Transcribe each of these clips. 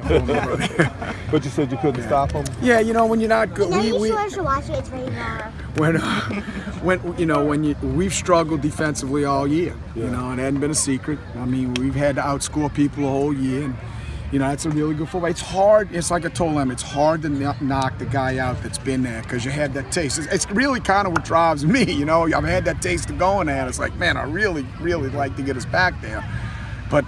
But you said you couldn't stop them? Yeah, you know, when you're not good. You should watch it. It's very hard. When we've struggled defensively all year, yeah. You know, it hadn't been a secret. I mean, we've had to outscore people the whole year, and you know, that's a really good football. It's hard. It's like I told them, it's hard to knock the guy out that's been there because you had that taste. It's really kind of what drives me. You know, I've had that taste of going there. And it's like, man, I really like to get us back there, but.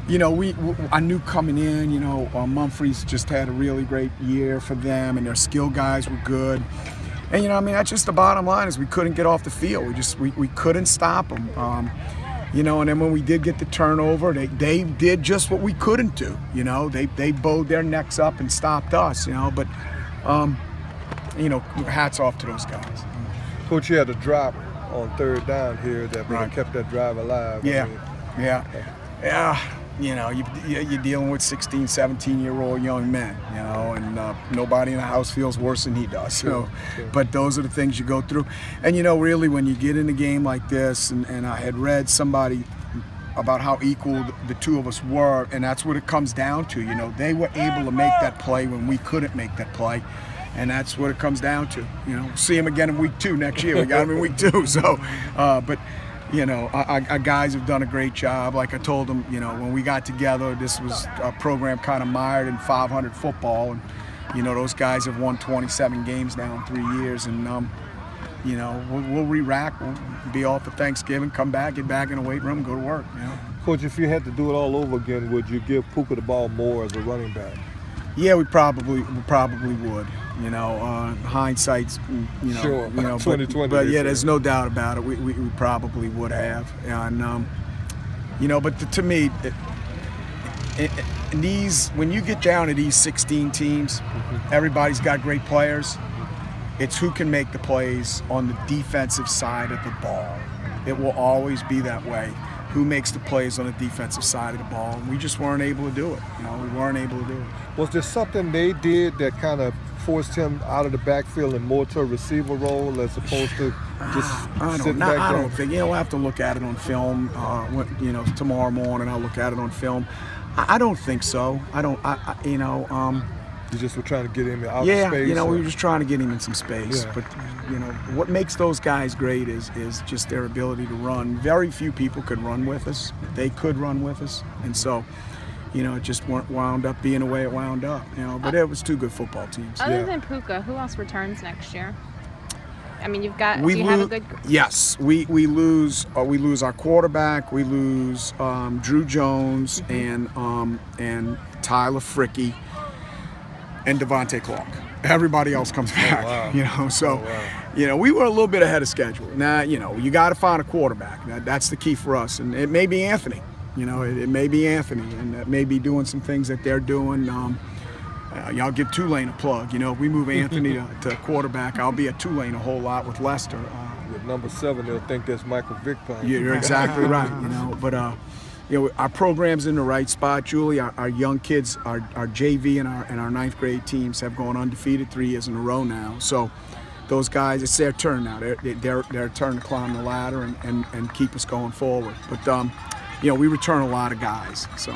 You know, I knew coming in, you know, Mumphrey's just had a really great year for them, and their skill guys were good. And, you know, I mean, that's just the bottom line is we couldn't get off the field. We couldn't stop them. You know, and then when we did get the turnover, they did just what we couldn't do. You know, they bowed their necks up and stopped us, you know. But, you know, hats off to those guys. Coach, you had a drop on 3rd down here that right. kept that drive alive. Yeah, I mean, yeah. You know, you're dealing with 16, 17-year-old young men, you know, and nobody in the house feels worse than he does. So, sure. But those are the things you go through. And, you know, really when you get in a game like this, and I had read somebody about how equal the two of us were, and that's what it comes down to. You know, they were able to make that play when we couldn't make that play. And that's what it comes down to. You know, see him again in week 2 next year. We got him in week 2. So, but. You know, our guys have done a great job. Like I told them, you know, when we got together, this was a program kind of mired in 500 football. And, you know, those guys have won 27 games now in 3 years. And, you know, we'll re-rack. We'll be off for Thanksgiving, come back, get back in the weight room, and go to work, you know. Coach, if you had to do it all over again, would you give Puka the ball more as a running back? Yeah, we probably would. You know, hindsight's, you know, sure. You know, 2020. But yeah, there's no doubt about it. We probably would have, and you know, but to me, when you get down to these 16 teams, everybody's got great players. It's who can make the plays on the defensive side of the ball. It will always be that way. Who makes the plays on the defensive side of the ball? And we just weren't able to do it. You know, we weren't able to do it. Was there something they did that kind of forced him out of the backfield and more to a receiver role as opposed to just sitting back there? I don't think. You know, we'll have to look at it on film. You know, tomorrow morning I'll look at it on film. I don't think so. You know. You just were trying to get him out of space? space? You know, we were just trying to get him in some space. Yeah. But, you know, what makes those guys great is just their ability to run. Very few people could run with us. They could run with us. And so, you know, it just wound up being the way it wound up. You know, but it was 2 good football teams. Other than Puka, who else returns next year? I mean, you've got. Do you have a good? Yes, we lose our quarterback. We lose Drew Jones and Tyler Fricky. And Devontae Clark. Everybody else comes back, wow. You know. So, you know, we were a little bit ahead of schedule. Now, you know, you got to find a quarterback. That's the key for us, and it may be Anthony. You know, it may be Anthony, and that may be doing some things that they're doing. Y'all give Tulane a plug. You know, if we move Anthony to quarterback, I'll be at Tulane a whole lot with Lester. With number 7, they'll think that's Michael Vick playing. You're exactly right. You know, but. You know, our program's in the right spot, Julie. Our young kids, our JV and our 9th grade teams have gone undefeated 3 years in a row now. So those guys, it's their turn now. Their turn to climb the ladder and keep us going forward. But, you know, we return a lot of guys. So.